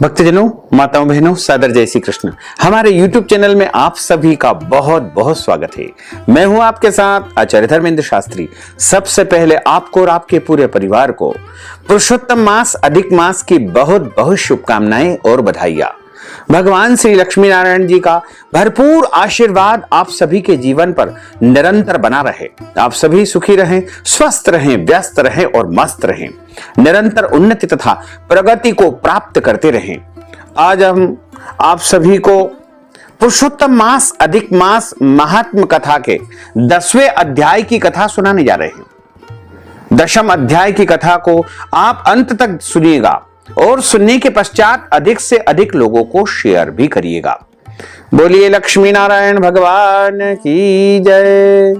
भक्तजनों, माताओं, बहनों, सादर जय श्री कृष्ण। हमारे YouTube चैनल में आप सभी का बहुत बहुत स्वागत है। मैं हूं आपके साथ आचार्य धर्मेंद्र शास्त्री। सबसे पहले आपको और आपके पूरे परिवार को पुरुषोत्तम मास अधिक मास की बहुत बहुत शुभकामनाएं और बधाइयां। भगवान श्री लक्ष्मी नारायण जी का भरपूर आशीर्वाद आप सभी के जीवन पर निरंतर बना रहे। आप सभी सुखी रहें, स्वस्थ रहें, व्यस्त रहें और मस्त रहें। निरंतर उन्नति तथा प्रगति को प्राप्त करते रहें। आज हम आप सभी को पुरुषोत्तम मास अधिक मास महात्म कथा के 10वें अध्याय की कथा सुनाने जा रहे हैं। 10वें अध्याय की कथा को आप अंत तक सुनिएगा और सुनने के पश्चात अधिक से अधिक लोगों को शेयर भी करिएगा। बोलिए लक्ष्मी नारायण भगवान की जय।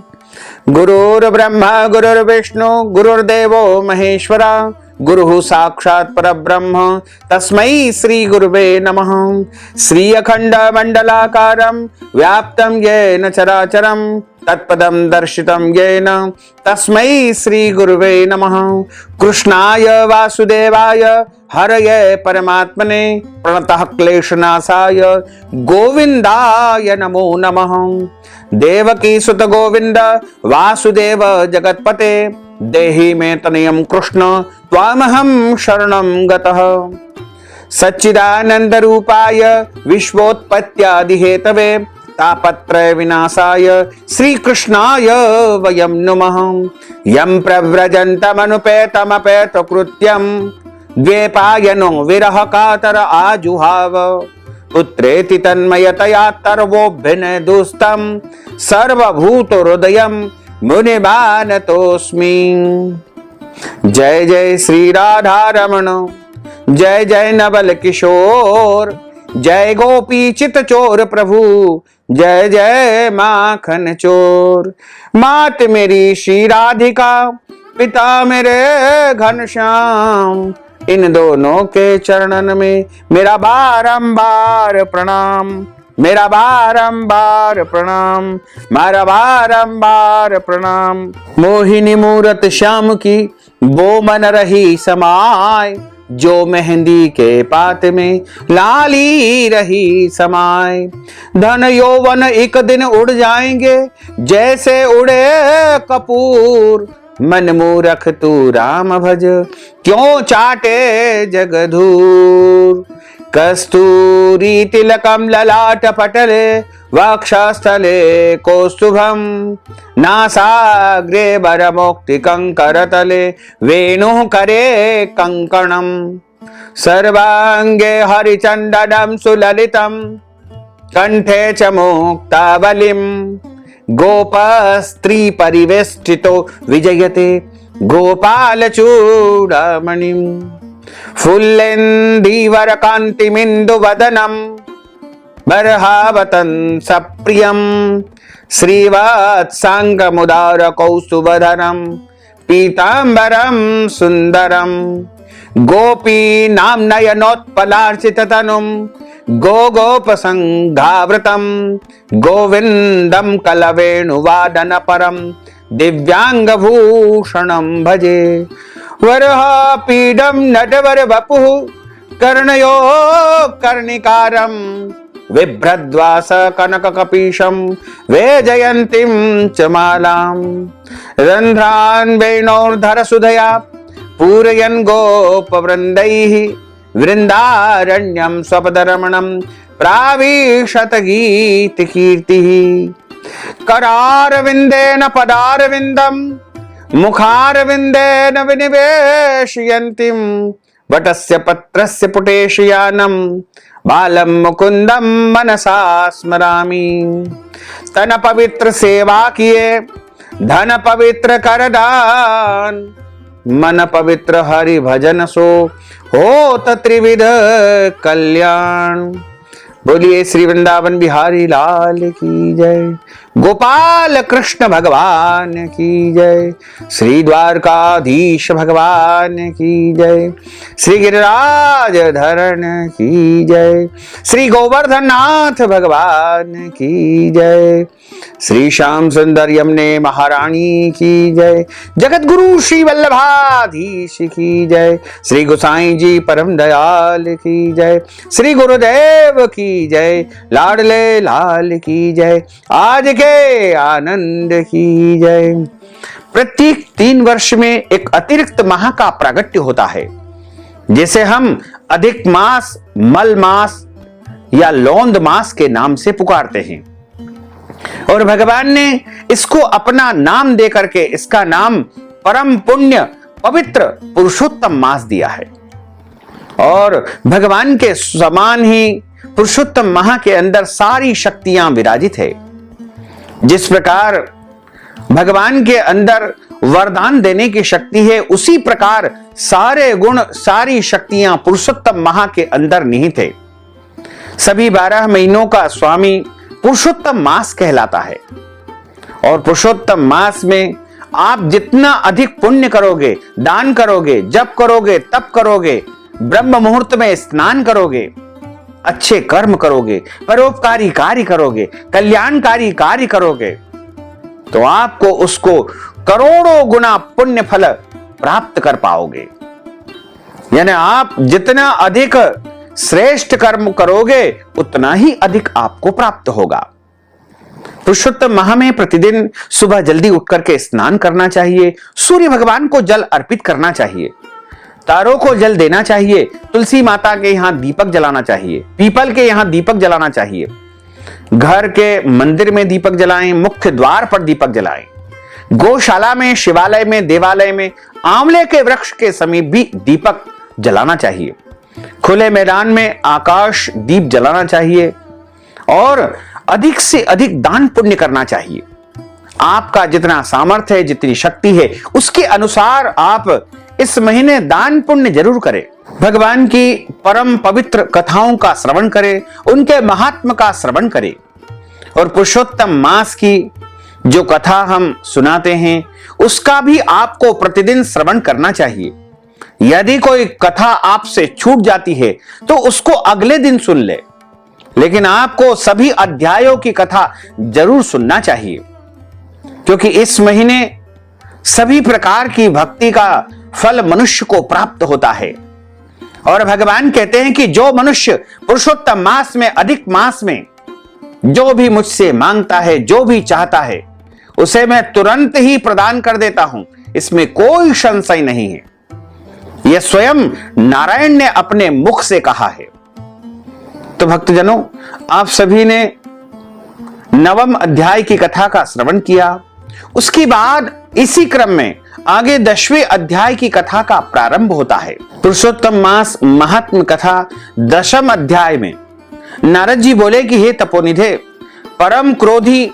गुरुर् ब्रह्मा गुरुर्विष्णु गुरुर्देवो महेश्वरा गुरुः साक्षात् परब्रह्म तस्मै श्री गुरुवे नमः। श्री अखंड मंडलाकारं व्याप्तं येन चराचरं तत्पदं दर्शितं येन तस्मै श्री गुरुवे नमः। कृष्णाय वासुदेवाय हरये परमात्मने प्रणतः क्लेशनाशाय गोविंदाय नमो नमः। देवकी सुत गोविंद वासुदेव जगत्पते देहि मे तनयं कृष्ण त्वामहं शरणं गतः। सच्चिदानंद रूपाय विश्वोत्पत्त्यादि हेतवे तापत्रय विनाशाय श्री कृष्णाय वयं नुमः। यं प्रव्रजन्तमनुपेतमपेत कृत्यं द्वेपायनो विरह कातर आजुहाव। पुत्रेति तन्मयतया तर्वोऽभिनय दुस्तं सर्वभूत हृदयं मुनिमानतोऽस्मि। जय जय श्री राधा रमण, जय जय नवल किशोर, जय गोपी चित चोर प्रभु, जय जय माखन चोर। मात मेरी श्री राधिका, पिता मेरे घनश्याम, इन दोनों के चरणन में मेरा बारंबार प्रणाम, मेरा बारंबार प्रणाम, मेरा बारंबार प्रणाम। मोहिनी मूरत श्याम की वो मन रही समाय, जो मेहंदी के पात में लाली रही समाय। धन यौवन एक दिन उड़ जाएंगे जैसे उड़े कपूर। मन मूरख तू राम भज क्यों चाटे जगधूर। कस्तूरी तिलकम ललाट पटले वक्षस्थले कौस्तुभम। नासाग्रे वरमुक्ति कंकर तले वेणु करे कंकणम। सर्वांगे हरिचंदनम सुललितम कंठे च मुक्तावलिम। गोप स्त्री परिवेष्टितो विजयते गोपाल चूड़ामणिम। फुल्लेन्दीवर कांतिमिंदु वदनम बर्हावतं सप्रियं। श्रीवत्सांग मुदार कौस्तुभधरम पीतांबरम सुंदरम। गोपी नाम नयनोत्पलार्चित तनुम गोगोपसंघावृतम। गोविंदम कलवेणुवादन परम दिव्यांग भूषणम भजे। वरह पीडम नटवर वपुः कर्णयो कर्णिकारम। बिभ्रद्वास कनक कपीशम वैजयंतीं च मालाम। रंध्रान् वेणोर्धर सुधया पूरयन् गोपवृन्दैः। वृंदारण्यं स्वपदरमणं प्राविशत गीत कीर्तिः। करारविंदेन पदारविंदम मुखारविंदेन विनिवेशयन्तीं। वटस्य पत्रस्य पुटेशयानं बालं मुकुंदम मनसा स्मरामि। स्तन पवित्र सेवा किए धन पवित्र करदान। मन पवित्र हरि भजन सो होत त्रिविध कल्याण। बोलिए श्री वृंदावन बिहारी लाल की जय। गोपाल कृष्ण भगवान की जय, श्री द्वारकाधीश भगवान की जय, श्री गिरिराज धरण की जय, श्री गोवर्धन नाथ भगवान की जय, श्री श्याम सुंदर यमुने महारानी की जय, जगत गुरु श्री वल्लभाधीश की जय, श्री गोसाई जी परम दयाल की जय, श्री गुरुदेव की जय, लाडले लाल की जय, आज के आनंद की जय। प्रत्येक 3 वर्ष में एक अतिरिक्त माह का प्रागट्य होता है, जिसे हम अधिक मास, मल मास या लौंद मास के नाम से पुकारते हैं। और भगवान ने इसको अपना नाम दे करके इसका नाम परम पुण्य पवित्र पुरुषोत्तम मास दिया है। और भगवान के समान ही पुरुषोत्तम माह के अंदर सारी शक्तियां विराजित है। जिस प्रकार भगवान के अंदर वरदान देने की शक्ति है, उसी प्रकार सारे गुण, सारी शक्तियां पुरुषोत्तम माह के अंदर निहित है। सभी 12 महीनों का स्वामी पुरुषोत्तम मास कहलाता है। और पुरुषोत्तम मास में आप जितना अधिक पुण्य करोगे, दान करोगे, जप करोगे, तप करोगे, ब्रह्म मुहूर्त में स्नान करोगे, अच्छे कर्म करोगे, परोपकारी कार्य करोगे, कल्याणकारी कार्य करोगे, तो आपको उसको करोड़ों गुना पुण्य फल प्राप्त कर पाओगे। यानी आप जितना अधिक श्रेष्ठ कर्म करोगे, उतना ही अधिक आपको प्राप्त होगा। पुरुषोत्तम माह में प्रतिदिन सुबह जल्दी उठ करके स्नान करना चाहिए, सूर्य भगवान को जल अर्पित करना चाहिए, तारों को जल देना चाहिए, तुलसी माता के यहां दीपक जलाना चाहिए, पीपल के यहां दीपक जलाना चाहिए, घर के मंदिर में दीपक जलाएं, मुख्य द्वार पर दीपक जलाएं, गौशाला में, शिवालय में, देवालय में, आंवले के वृक्ष के समीप भी दीपक जलाना चाहिए, खुले मैदान में आकाश दीप जलाना चाहिए और अधिक से अधिक दान पुण्य करना चाहिए। आपका जितना सामर्थ्य है, जितनी शक्ति है, उसके अनुसार आप इस महीने दान पुण्य जरूर करें। भगवान की परम पवित्र कथाओं का श्रवण करें, उनके महात्म का श्रवण करें। और पुरुषोत्तम मास की जो कथा हम सुनाते हैं, उसका भी आपको प्रतिदिन श्रवण करना चाहिए। यदि कोई कथा आपसे छूट जाती है तो उसको अगले दिन सुन ले, लेकिन आपको सभी अध्यायों की कथा जरूर सुनना चाहिए, क्योंकि इस महीने सभी प्रकार की भक्ति का फल मनुष्य को प्राप्त होता है। और भगवान कहते हैं कि जो मनुष्य पुरुषोत्तम मास में, अधिक मास में जो भी मुझसे मांगता है, जो भी चाहता है, उसे मैं तुरंत ही प्रदान कर देता हूं, इसमें कोई संशय नहीं है। यह स्वयं नारायण ने अपने मुख से कहा है। तो भक्तजनों, आप सभी ने 9वें अध्याय की कथा का श्रवण किया। उसके बाद इसी क्रम में आगे 10वें अध्याय की कथा का प्रारंभ होता है। पुरुषोत्तम मास महात्म कथा 10वें अध्याय में नारद जी बोले कि हे तपोनिधे, परम क्रोधी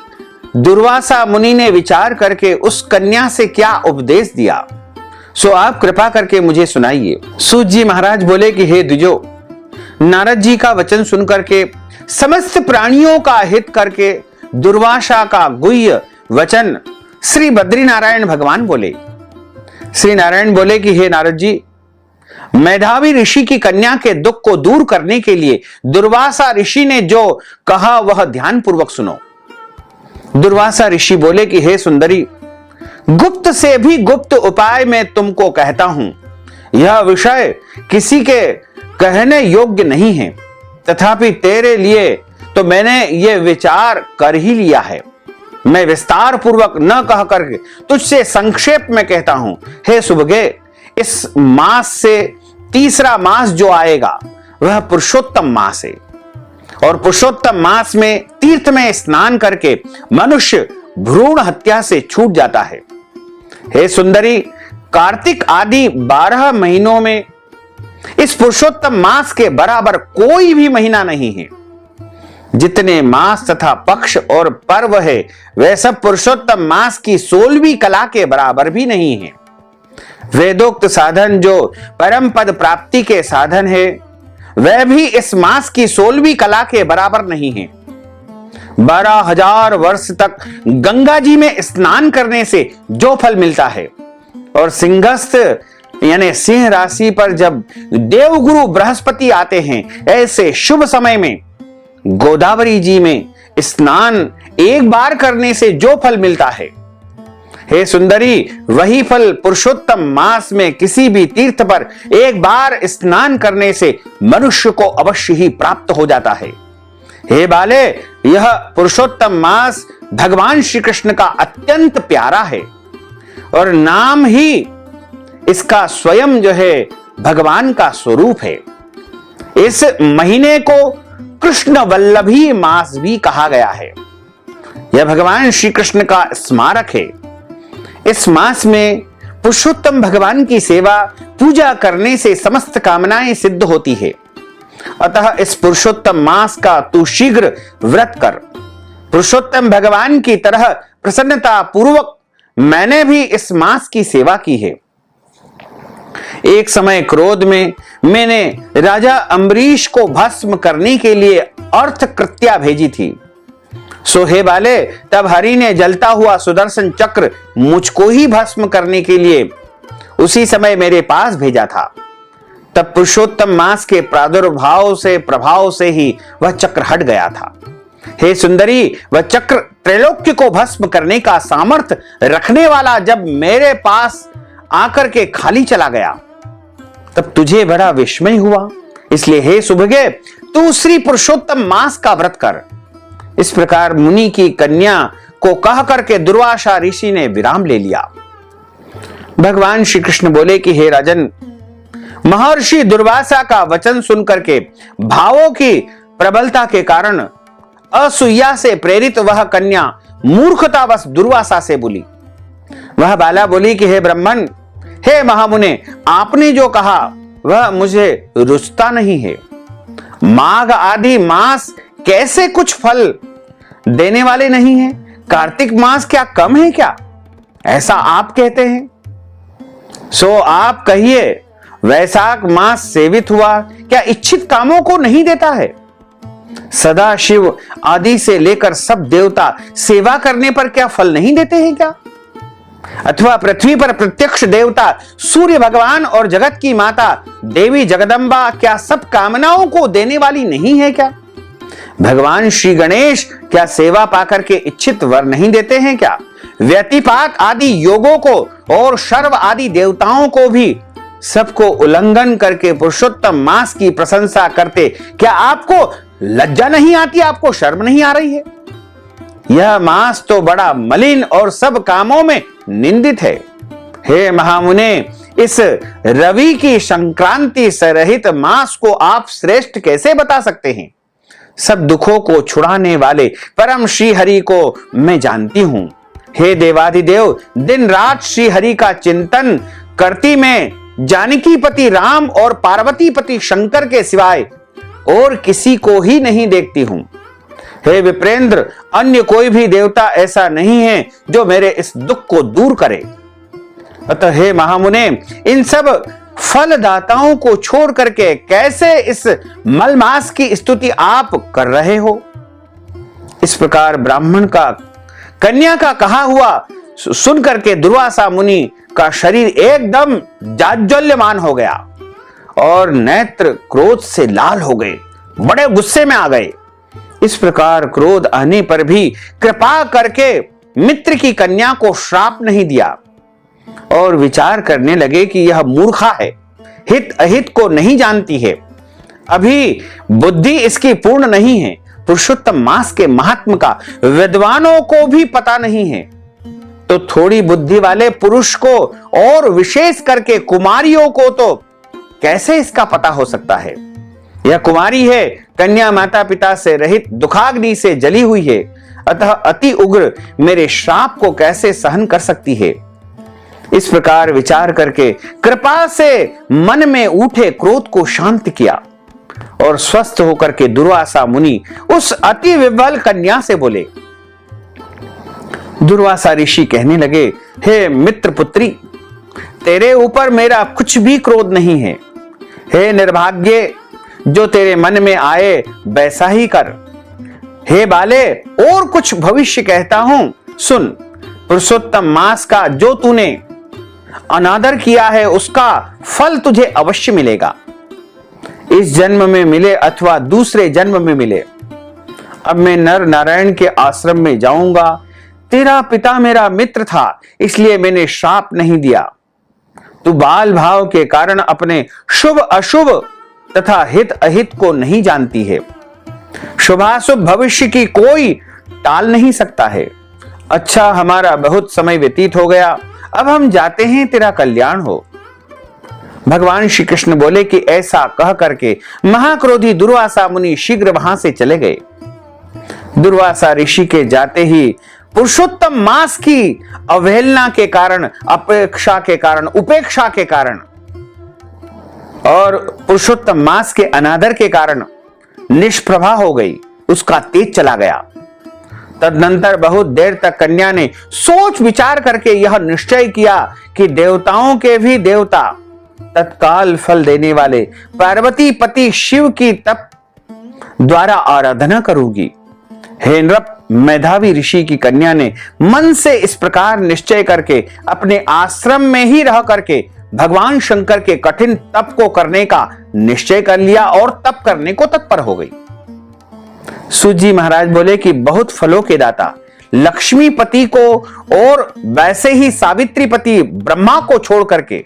दुर्वासा मुनि ने विचार करके उस कन्या से क्या उपदेश दिया, सो आप कृपा करके मुझे सुनाइए। सूत जी महाराज बोले कि हे द्विजो, नारद जी का वचन सुनकर के, समस्त प्राणियों का हित करके दुर्वासा का गुह्य वचन श्री बद्रीनारायण भगवान बोले। श्री नारायण बोले कि हे नारद जी, मेधावी ऋषि की कन्या के दुख को दूर करने के लिए दुर्वासा ऋषि ने जो कहा वह ध्यान पूर्वक सुनो। दुर्वासा ऋषि बोले कि हे सुंदरी, गुप्त से भी गुप्त उपाय मैं तुमको कहता हूं। यह विषय किसी के कहने योग्य नहीं है, तथापि तेरे लिए तो मैंने ये विचार कर ही लिया है। मैं विस्तार पूर्वक न कह करके तुझसे संक्षेप में कहता हूं। हे सुभगे, इस मास से तीसरा मास जो आएगा वह पुरुषोत्तम मास है। और पुरुषोत्तम मास में तीर्थ में स्नान करके मनुष्य भ्रूण हत्या से छूट जाता है। हे सुंदरी, कार्तिक आदि 12 महीनों में इस पुरुषोत्तम मास के बराबर कोई भी महीना नहीं है। जितने मास तथा पक्ष और पर्व है, वे सब पुरुषोत्तम मास की 16वीं कला के बराबर भी नहीं है। वेदोक्त साधन जो परम पद प्राप्ति के साधन है, वह भी इस मास की 16वीं कला के बराबर नहीं है। 12,000 वर्ष तक गंगा जी में स्नान करने से जो फल मिलता है, और सिंहस्थ यानी सिंह राशि पर जब देवगुरु बृहस्पति आते हैं, ऐसे शुभ समय में गोदावरी जी में स्नान एक बार करने से जो फल मिलता है, हे सुंदरी, वही फल पुरुषोत्तम मास में किसी भी तीर्थ पर एक बार स्नान करने से मनुष्य को अवश्य ही प्राप्त हो जाता है। हे बाले, यह पुरुषोत्तम मास भगवान श्री कृष्ण का अत्यंत प्यारा है और नाम ही इसका स्वयं जो है भगवान का स्वरूप है। इस महीने को कृष्ण वल्लभी मास भी कहा गया है। यह भगवान श्री कृष्ण का स्मारक है। इस मास में पुरुषोत्तम भगवान की सेवा पूजा करने से समस्त कामनाएं सिद्ध होती है। अतः इस पुरुषोत्तम मास का तू शीघ्र व्रत कर। पुरुषोत्तम भगवान की तरह प्रसन्नता पूर्वक मैंने भी इस मास की सेवा की है। एक समय क्रोध में मैंने राजा अम्बरीश को भस्म करने के लिए अर्थ कृत्या भेजी थी। सो हे बाले, तब हरि ने जलता हुआ सुदर्शन चक्र मुझको ही भस्म करने के लिए उसी समय मेरे पास भेजा था। तब पुरुषोत्तम मास के प्रादुर्भाव से प्रभाव से ही वह चक्र हट गया था। हे सुंदरी, वह चक्र त्रैलोक्य को भस्म करने का सामर्थ्य रखने वाला जब मेरे पास आकर के खाली चला गया, तब तुझे बड़ा विस्मय हुआ। इसलिए हे सुभगे, तू श्री पुरुषोत्तम मास का व्रत कर। इस प्रकार मुनि की कन्या को कह करके दुर्वासा ऋषि ने विराम ले लिया। भगवान श्री कृष्ण बोले कि हे राजन, महर्षि दुर्वासा का वचन सुनकर के भावों की प्रबलता के कारण असूया से प्रेरित वह कन्या मूर्खतावश दुर्वासा से बोली। वह बाला बोली कि हे ब्राह्मण, हे महामुने, आपने जो कहा वह मुझे रुचता नहीं है। माघ आदि मास कैसे कुछ फल देने वाले नहीं हैं? कार्तिक मास क्या कम है क्या? ऐसा आप कहते हैं। सो आप कहिए, वैशाख मास सेवित हुआ क्या इच्छित कामों को नहीं देता है? सदा शिव आदि से लेकर सब देवता सेवा करने पर क्या फल नहीं देते हैं क्या? अथवा पृथ्वी पर प्रत्यक्ष देवता सूर्य भगवान और जगत की माता देवी जगदम्बा क्या सब कामनाओं को देने वाली नहीं है क्या? भगवान श्री गणेश क्या सेवा पाकर के इच्छित वर नहीं देते हैं क्या? व्यतिपात आदि योगों को और सर्व आदि देवताओं को भी सबको उल्लंघन करके पुरुषोत्तम मास की प्रशंसा करते क्या आपको लज्जा नहीं आती? आपको शर्म नहीं आ रही है? यह मास तो बड़ा मलिन और सब कामों में निंदित है। हे महामुने, इस रवि की संक्रांति से रहित मास को आप श्रेष्ठ कैसे बता सकते हैं? सब दुखों को छुड़ाने वाले परम श्री हरि को मैं जानती हूं। हे देवाधिदेव, दिन रात श्री हरि का चिंतन करती मैं जानकी पति राम और पार्वती पति शंकर के सिवाय और किसी को ही नहीं देखती हूं। हे विप्रेंद्र, अन्य कोई भी देवता ऐसा नहीं है जो मेरे इस दुख को दूर करे। अतः हे महामुने, इन सब फलदाताओं को छोड़ करके कैसे इस मलमास की स्तुति आप कर रहे हो? इस प्रकार ब्राह्मण का कन्या का कहा हुआ सुन करके दुर्वासा मुनि का शरीर एकदम जाज्वल्यमान हो गया और नेत्र क्रोध से लाल हो गए, बड़े गुस्से में आ गए। इस प्रकार क्रोध आने पर भी कृपा करके मित्र की कन्या को श्राप नहीं दिया और विचार करने लगे कि यह मूर्खा है, हित अहित को नहीं जानती है, अभी बुद्धि इसकी पूर्ण नहीं है। पुरुषोत्तम मास के महात्म का विद्वानों को भी पता नहीं है, तो थोड़ी बुद्धि वाले पुरुष को और विशेष करके कुमारियों को तो कैसे इसका पता हो सकता है? यह कुमारी है, कन्या माता पिता से रहित दुखाग्नि से जली हुई है, अतः अति उग्र मेरे श्राप को कैसे सहन कर सकती है? इस प्रकार विचार करके कृपा से मन में उठे क्रोध को शांत किया और स्वस्थ होकर के दुर्वासा मुनि उस अति विह्वल कन्या से बोले। दुर्वासा ऋषि कहने लगे, हे मित्र पुत्री, तेरे ऊपर मेरा कुछ भी क्रोध नहीं है। हे निर्भाग्य, जो तेरे मन में आए वैसा ही कर। हे बाले, और कुछ भविष्य कहता हूं, सुन। पुरुषोत्तम मास का जो तूने अनादर किया है उसका फल तुझे अवश्य मिलेगा, इस जन्म में मिले अथवा दूसरे जन्म में मिले। अब मैं नर नारायण के आश्रम में जाऊंगा। तेरा पिता मेरा मित्र था, इसलिए मैंने श्राप नहीं दिया। तू बाल भाव के कारण अपने शुभ अशुभ तथा हित अहित को नहीं जानती है। शुभाशुभ भविष्य की कोई टाल नहीं सकता है। अच्छा, हमारा बहुत समय व्यतीत हो गया, अब हम जाते हैं, तेरा कल्याण हो। भगवान श्री कृष्ण बोले कि ऐसा कह करके महाक्रोधी दुर्वासा मुनि शीघ्र वहां से चले गए। दुर्वासा ऋषि के जाते ही पुरुषोत्तम मास की अवहेलना के कारण, उपेक्षा के कारण और पुरुषोत्तम मास के अनादर के कारण निष्प्रभा हो गई, उसका तेज चला गया। तदनंतर बहुत देर तक कन्या ने सोच विचार करके यह निश्चय किया कि देवताओं के भी देवता, तत्काल फल देने वाले पार्वती पति शिव की तप द्वारा आराधना करूंगी। हे नृप, मेधावी ऋषि की कन्या ने मन से इस प्रकार निश्चय करके अपने आश्रम में ही रह करके भगवान शंकर के कठिन तप को करने का निश्चय कर लिया और तप करने को तत्पर हो गई। सूजी महाराज बोले कि बहुत फलों के दाता लक्ष्मीपति को और वैसे ही सावित्री पति ब्रह्मा को छोड़ करके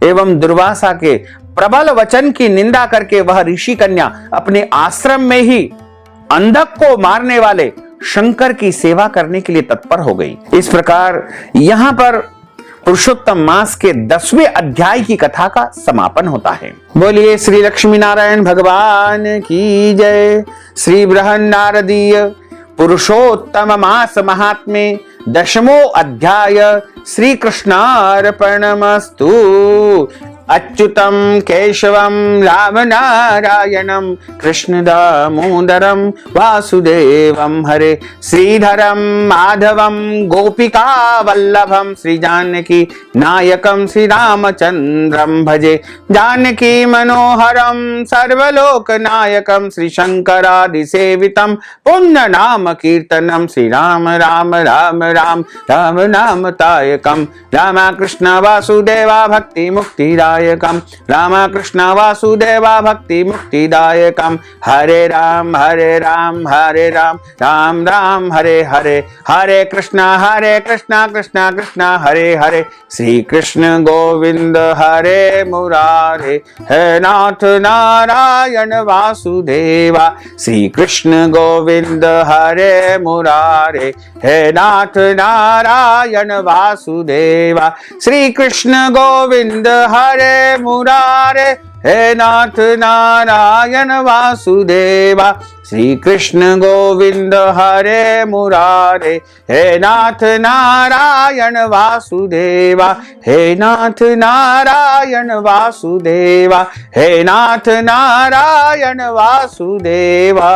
एवं दुर्वासा के प्रबल वचन की निंदा करके वह ऋषि कन्या अपने आश्रम में ही अंधक को मारने वाले शंकर की सेवा करने के लिए तत्पर हो गई। इस प्रकार यहां पर पुरुषोत्तम मास के 10वें अध्याय की कथा का समापन होता है। बोलिए श्री लक्ष्मी नारायण भगवान की जय। श्री बृहन्नारदीय पुरुषोत्तम मास महात्म्य 10वां अध्याय श्री कृष्णार्पणमस्तु। अच्युतम केशवम राम नारायणम कृष्ण दामोदरम वासुदेवम हरे श्रीधरम माधवम गोपिका वल्लभम श्री जानकी नायकम श्री रामचंद्रम भजे। जानकी मनोहरम सर्वलोक नायकम श्री शंकरादि सेवितम पुण्य नाम कीर्तनम श्री राम राम राम राम राम नाम तायकम। रामा कृष्ण वासुदेवा भक्ति मुक्तिदायकम। रामकृष्ण वासुदेवा भक्ति मुक्तिदायकम। हरे राम हरे राम राम राम हरे हरे। हरे कृष्ण कृष्ण कृष्ण हरे हरे। श्री कृष्ण गोविंद हरे मुरारे। हे नाथ नारायण वासुदेवा। श्री कृष्ण गोविंद हरे मुरारे। हे नाथ नारायण वासुदेवा। श्री कृष्ण गोविंद हरे मुरारे। हे नाथ नारायण वासुदेवा। श्री कृष्ण गोविंद हरे मुरारे। हे नाथ नारायण वासुदेवा। हे नाथ नारायण वासुदेवा। हे नाथ नारायण वासुदेवा।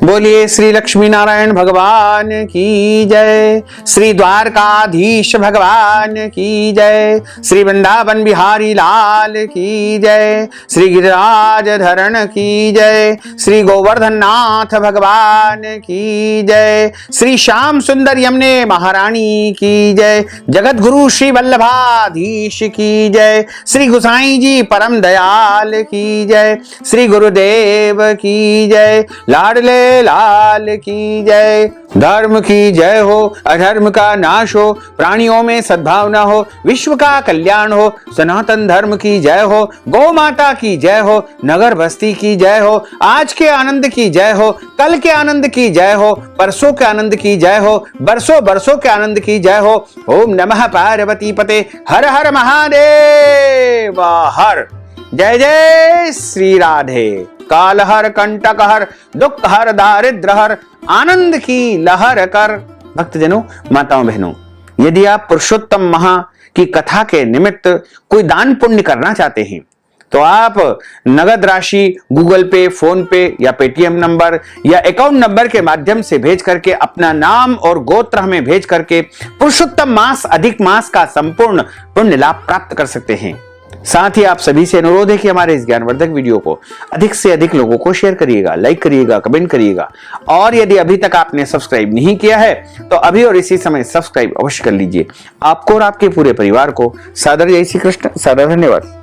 बोलिए श्री लक्ष्मी नारायण भगवान की जय। श्री द्वारकाधीश भगवान की जय। श्री वृंदावन बिहारी लाल की जय। श्री गिरिराज धरण की जय। श्री गोवर्धन नाथ भगवान की जय। श्री श्याम सुंदर यमुने महारानी की जय। जगत गुरु श्री वल्लभाधीश की जय। श्री गोसाई जी परम दयाल की जय। श्री गुरुदेव की जय। लाडले लाल की जय। धर्म की जय हो, अधर्म का नाश हो, प्राणियों में सद्भावना हो, विश्व का कल्याण हो। सनातन धर्म की जय हो, गौ माता की जय हो, नगर बस्ती की जय हो, आज के आनंद की जय हो, कल के आनंद की जय हो, परसों के आनंद की जय हो, बरसों बरसों के आनंद की जय हो। ओम नमः पार्वती पते। हर हर महादेव हर। जय जय श्री राधे। काल हर कंटक हर दुख हर दारिद्र हर आनंद की लहर कर। भक्तजनों, माताओं बहनों, यदि आप पुरुषोत्तम माह की कथा के निमित्त कोई दान पुण्य करना चाहते हैं तो आप नगद राशि गूगल पे, फोन पे या पेटीएम नंबर या अकाउंट नंबर के माध्यम से भेज करके अपना नाम और गोत्र हमें भेज करके पुरुषोत्तम मास अधिक मास का संपूर्ण पुण्य लाभ प्राप्त कर सकते हैं। साथ ही आप सभी से अनुरोध है कि हमारे इस ज्ञानवर्धक वीडियो को अधिक से अधिक लोगों को शेयर करिएगा, लाइक करिएगा, कमेंट करिएगा। और यदि अभी तक आपने सब्सक्राइब नहीं किया है तो अभी और इसी समय सब्सक्राइब अवश्य कर लीजिए। आपको और आपके पूरे परिवार को सादर जय श्री कृष्ण, सादर धन्यवाद।